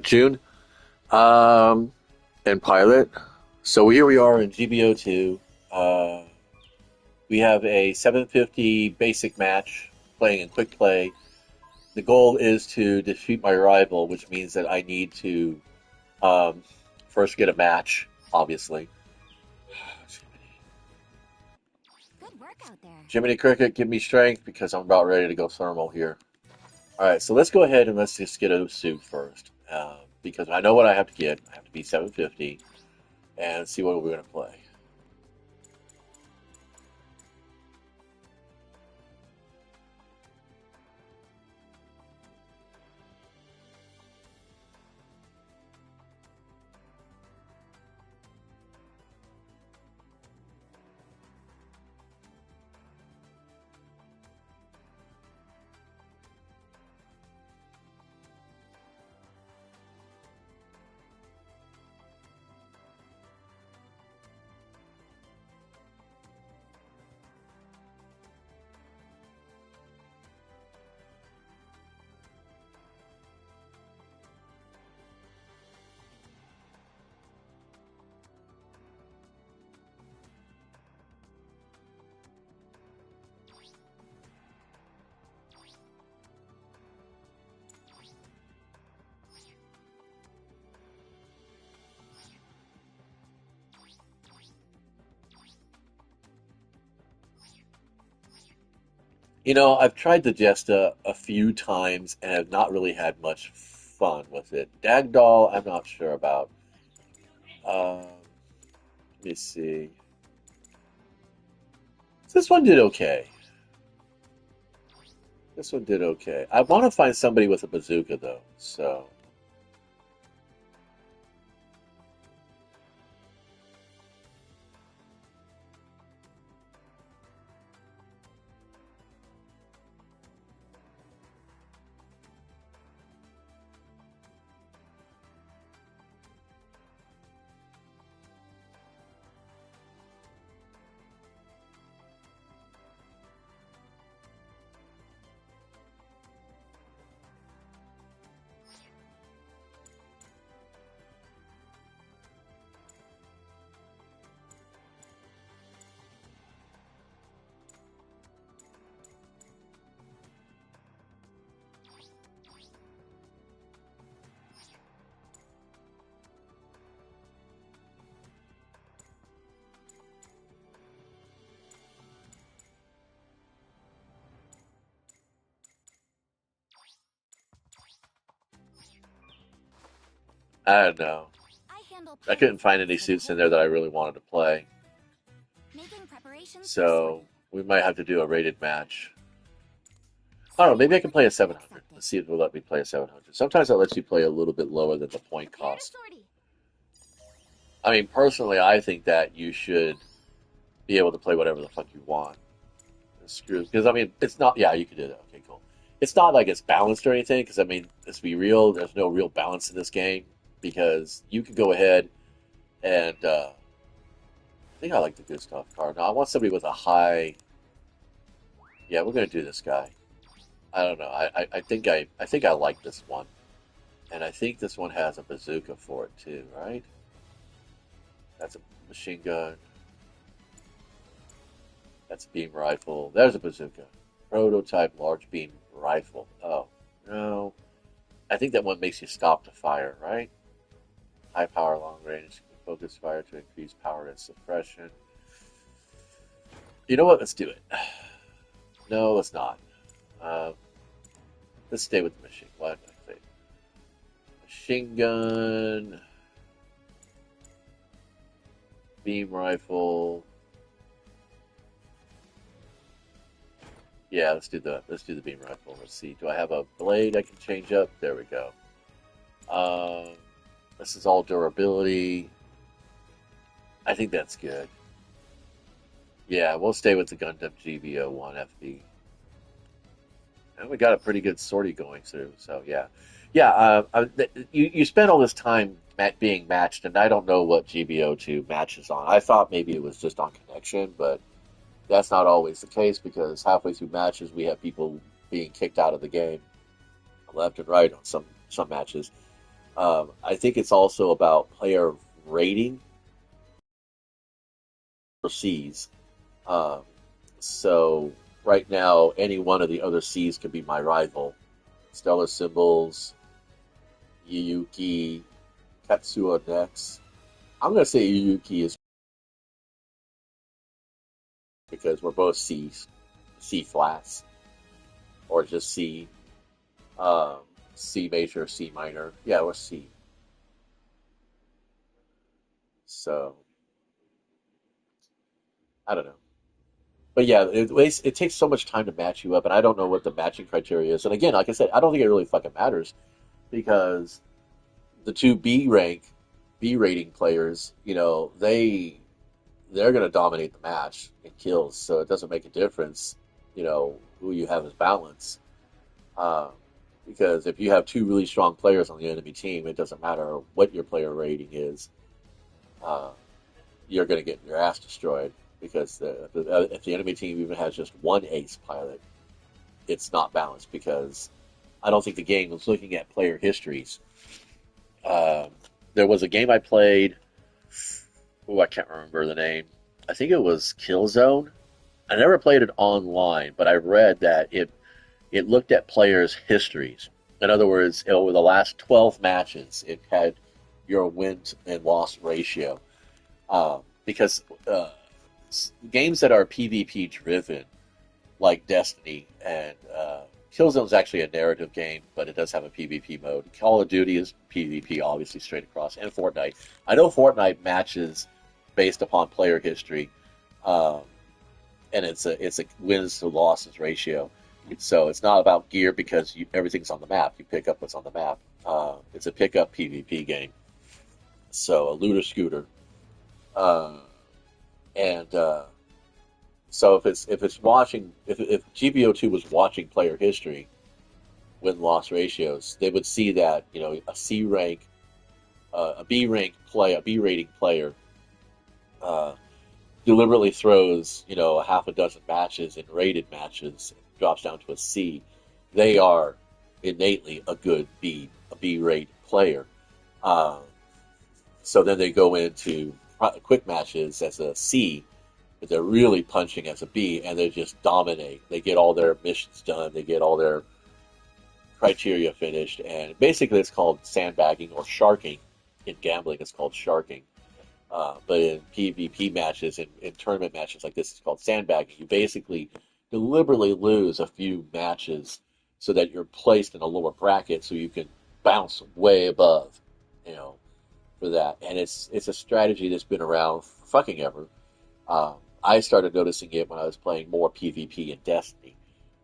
June. And Pilot. So here we are in GBO2. Uh, we have a 750 basic match playing in quick play. The goal is to defeat my rival, which means that I need to um, first get a match, obviously. Good work out there. Jiminy Cricket, give me strength because I'm about ready to go thermal here. All right, so let's go ahead and let's just get a suit first because I know what I have to get. I have to be 750 and see what we're going to play. You know, I've tried the Jesta a few times and have not really had much fun with it. Dagdoll, I'm not sure about. Let me see. This one did okay. This one did okay. I want to find somebody with a bazooka though, so I don't know. I handle I couldn't pilots find any for the suits in whole there that I team. really wanted to play, Making preparations for so sortie. we might have to do a rated match. I don't know. Sortie Maybe I can play a application 700. accepted. Let's see if it'll let me play a 700. Sometimes that lets you play a little bit lower than the point Prepare to cost. sortie. I mean, personally, I think that you should be able to play whatever the fuck you want. Screw, because I mean, it's not. Yeah, you can do that. Okay, cool. It's not like it's balanced or anything. Because I mean, let's be real. There's no real balance in this game because you can go ahead and I think I like the good stuff card. Now I want somebody with a high. Yeah, we're gonna do this guy. I don't know. I think I like this one, and I think this one has a bazooka for it too, right? That's a machine gun. That's a beam rifle. There's a bazooka. Prototype large beam rifle. Oh no, I think that one makes you stop to fire, right? High power, long range, focus fire to increase power and suppression. You know what? Let's do it. No, let's not. Um, let's stay with the machine. What did I say? Machine gun, beam rifle. Yeah, let's do the beam rifle. Let's see. Do I have a blade I can change up? There we go. Um, this is all durability. I think that's good. Yeah, we'll stay with the Gundam GBO1 FD. And we got a pretty good sortie going through. So yeah, yeah. You spent all this time being matched, and I don't know what GBO2 matches on. I thought maybe it was just on connection, but that's not always the case because halfway through matches we have people being kicked out of the game left and right on some matches. I think it's also about player rating for Cs. Um, so right now, any one of the other Cs could be my rival. Stellar Symbols, Yuyuki, Katsuo Nex. I'm going to say Yuyuki is because we're both C flats, or just C, um, C major, C minor. Yeah, we're C. So I don't know. But yeah, it takes so much time to match you up, and I don't know what the matching criteria is. And again, like I said, I don't think it really fucking matters because the two B rating players, they're going to dominate the match in kills, so it doesn't make a difference, who you have as balance. Um, because if you have two really strong players on the enemy team, it doesn't matter what your player rating is. Uh, you're going to get your ass destroyed because if the enemy team even has just one ace pilot, it's not balanced because I don't think the game was looking at player histories. Um, there was a game I played. Oh, I can't remember the name. I think it was Killzone. I never played it online, but I read that it looked at players' histories. In other words, over the last 12 matches, it had your win and loss ratio. Because games that are PvP driven, like Destiny and Killzone is actually a narrative game, but it does have a PvP mode. Call of Duty is PvP, obviously straight across, and Fortnite. I know Fortnite matches based upon player history, um, and it's a wins to losses ratio. So it's not about gear because everything's on the map. You pick up what's on the map. It's a pick up PvP game. So a looter scooter, uh, and so if it's watching if GBO2 was watching player history, win loss ratios, they would see that a C rank, a B rating player uh, deliberately throws a half a dozen matches in rated matches, drops down to a C. They are innately a B rate player. Uh, so then they go into quick matches as a C, but they're really punching as a B, and they just dominate. They get all their missions done. They get all their criteria finished, and basically it's called sandbagging or sharking. In gambling, it's called sharking. But in PvP matches, in tournament matches like this, it's called sandbagging. You basically deliberately lose a few matches so that you're placed in a lower bracket, so you can bounce way above, you know, for that. And it's a strategy that's been around for fucking ever. Um, I started noticing it when I was playing more PvP in Destiny.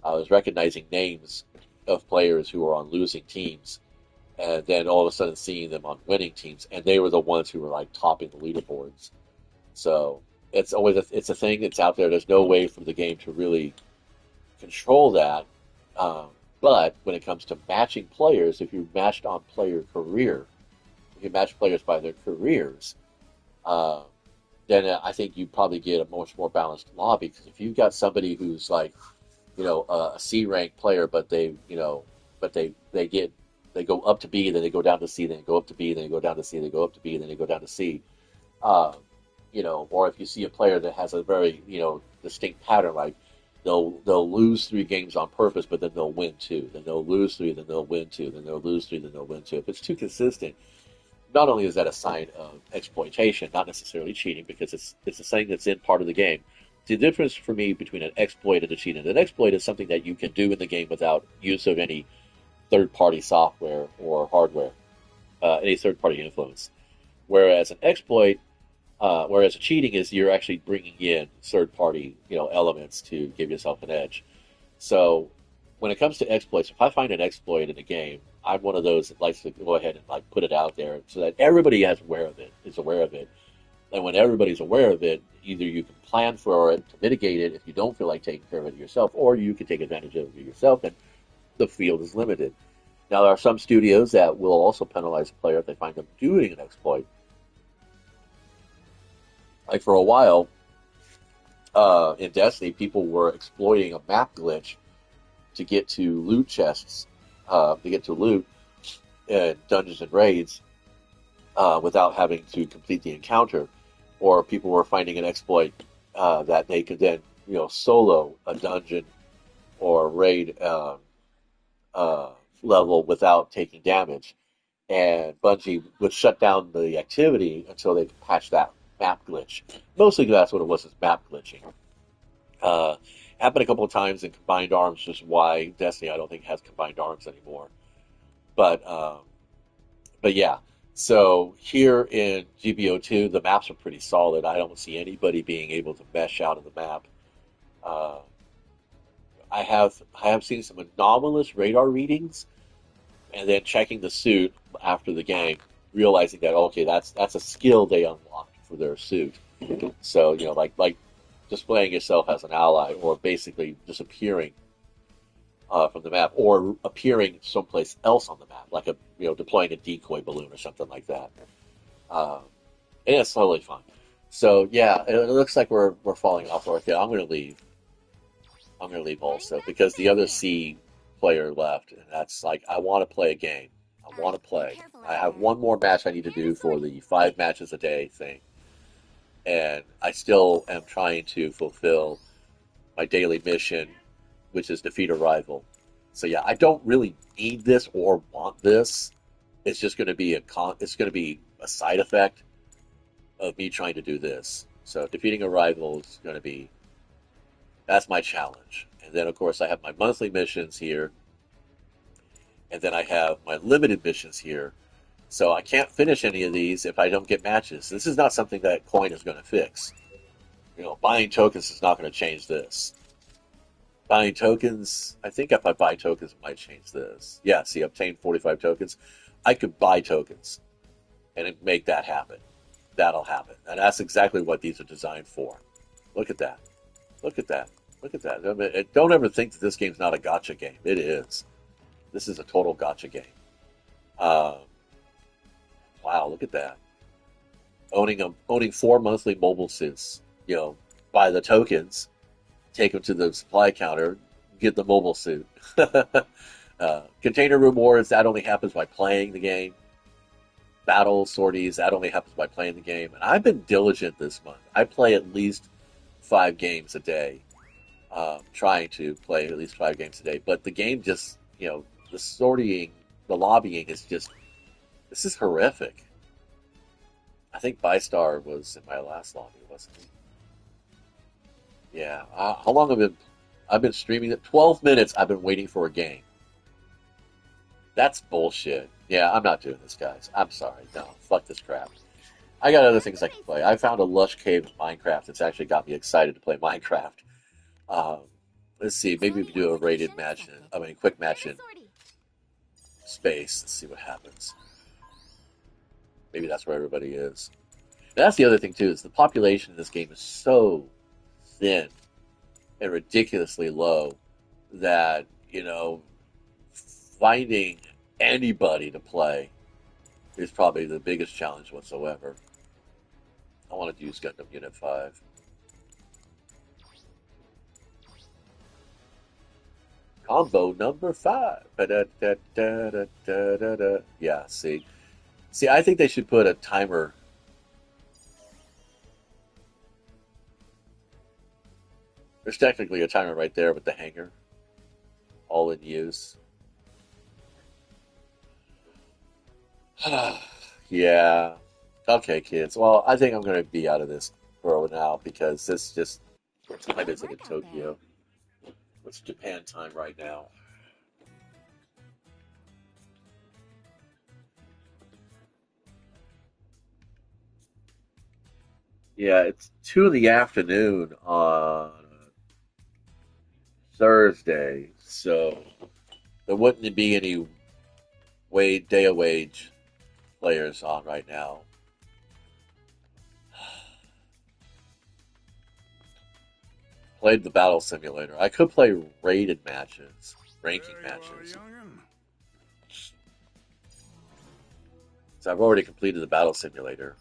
I was recognizing names of players who were on losing teams, and then all of a sudden seeing them on winning teams, and they were the ones who were like topping the leaderboards. So it's a thing that's out there. There's no way for the game to really control that. Um, but when it comes to matching players, if you matched on player career, if you match players by their careers, uh, then I think you probably get a much more balanced lobby. Because if you've got somebody who's like a C rank player, but they go up to B, then they go down to C, then they go up to B, then they go down to C, then they go up to B, then they go down to C. Uh, or if you see a player that has a very distinct pattern, like they'll lose 3 games on purpose, but then they'll win 2, then they'll lose 3, then they'll win 2, then they'll lose 3, then they'll win 2. If it's too consistent, not only is that a sign of exploitation, not necessarily cheating, because it's a thing that's in part of the game. The difference for me between an exploit and a cheat, and an exploit is something that you can do in the game without use of any third-party software or hardware, any third-party influence. Whereas an exploit, whereas a cheating is you're actually bringing in third-party, elements to give yourself an edge. So when it comes to exploits, if I find an exploit in a game, I'm one of those that likes to go ahead and like put it out there so that everybody is aware of it. And when everybody's aware of it, either you can plan for it to mitigate it if you don't feel like taking care of it yourself, or you can take advantage of it yourself, and the field is limited. Now, there are some studios that will also penalize a player if they find them doing an exploit. Like for a while, in Destiny, people were exploiting a map glitch to get to loot chests, to get to loot, in dungeons and raids without having to complete the encounter, or people were finding an exploit that they could then solo a dungeon or raid uh, level without taking damage. And Bungie would shut down the activity until they patched that map glitch. Mostly that's what it was, is map glitching. Uh, happened a couple of times in Combined Arms, which is why Destiny I don't think has Combined Arms anymore. But yeah. So here in GBO2, the maps are pretty solid. I don't see anybody being able to mesh out of the map. Uh, I have seen some anomalous radar readings, and then checking the suit after the game, realizing that okay, that's a skill they unlocked for their suit. So like displaying yourself as an ally, or basically disappearing from the map, or appearing someplace else on the map, like deploying a decoy balloon or something like that. Um, and it's totally fine. So yeah, it looks like we're falling off right there. I'm going to leave. I'm going to leave Heading also back because to the base other camp. C player left, and that's like I want to play a game. I want to Be play. careful I out have there. one more match I need to Prepare to do for sortie. the 5 matches a day thing, and I still am trying to fulfill my daily mission, which is defeat a rival. So yeah, I don't really need this or want this. It's just going to be it's going to be a side effect of me trying to do this. So defeating a rival is going to be that's my challenge. And then of course I have my monthly missions here, and then I have my limited missions here. So I can't finish any of these if I don't get matches. This is not something that coin is going to fix. Buying tokens is not going to change this. Buying tokens, I think if I buy tokens, it might change this. Yeah, see, obtain 45 tokens. I could buy tokens and make that happen. That'll happen. And that's exactly what these are designed for. Look at that. Look at that. Look at that. I mean, don't ever think that this game's not a gotcha game. It is. This is a total gotcha game. Um, wow, look at that. Owning 4 monthly mobile suits. Buy the tokens, take them to the supply counter, get the mobile suit. Container rewards, that only happens by playing the game. Battle sorties, that only happens by playing the game. And I've been diligent this month. I play at least 5 games a day, trying to play at least 5 games a day. But the game just, the sorting, the lobbying is just, this is horrific. I think Bystar was in my last lobby, wasn't he? Yeah. How long have I've been streaming it? 12 minutes I've been waiting for a game. That's bullshit. Yeah, I'm not doing this, guys. I'm sorry. No, fuck this crap. I got other Return things to I can base play. camp. I found a lush cave in Minecraft that's actually got me excited to play Minecraft. Um, let's see. Maybe we Sortie can do a rated execution match accepted. quick Prepare match to in sortie. space. Let's see what happens. Maybe that's where everybody is. And that's the other thing too, is the population in this game is so thin and ridiculously low that, finding anybody to play is probably the biggest challenge whatsoever. I want to use Gundam Unit 5. Combo number 5. Ba-da-da-da-da-da-da-da. Yeah, see. See, I think they should put a timer. There's technically a timer right there with the hanger, all in use. Yeah. Okay, kids. Well, I think I'm going to be out of this for now because this just. What time Good is it in work out there. Tokyo? What's Japan time right now? Yeah, it's 2 in the afternoon on Thursday, so there wouldn't be any day of wage players on right now. Played the battle simulator. I could play rated matches, ranking There you are, matches. young'un. So I've already completed the battle simulator.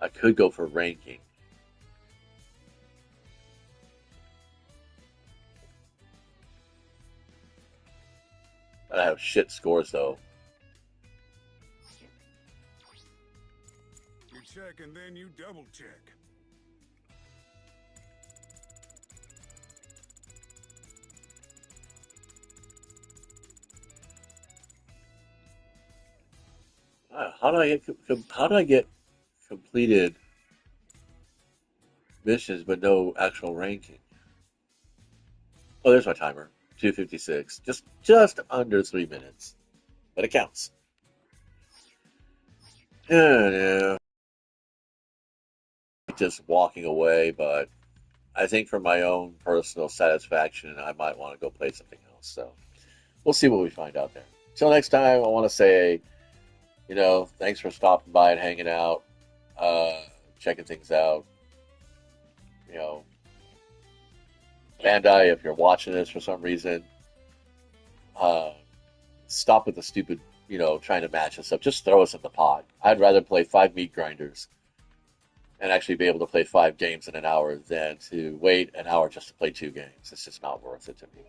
I could go for ranking. I have shit scores though. You check and then you double check. How do I get completed missions but no actual ranking? Oh, there's my timer. 2:56. Just under 3 minutes, but it counts. Yeah, just walking away, but I think for my own personal satisfaction, I might want to go play something else. So we'll see what we find out there. Till next time, I want to say, thanks for stopping by and hanging out, uh, checking things out. You know, Bandai, if you're watching this for some reason, uh, stop with the stupid, trying to match us up. Just throw us in the pod. I'd rather play 5 meat grinders and actually be able to play 5 games in an hour than to wait an hour just to play 2 games. It's just not worth it to me.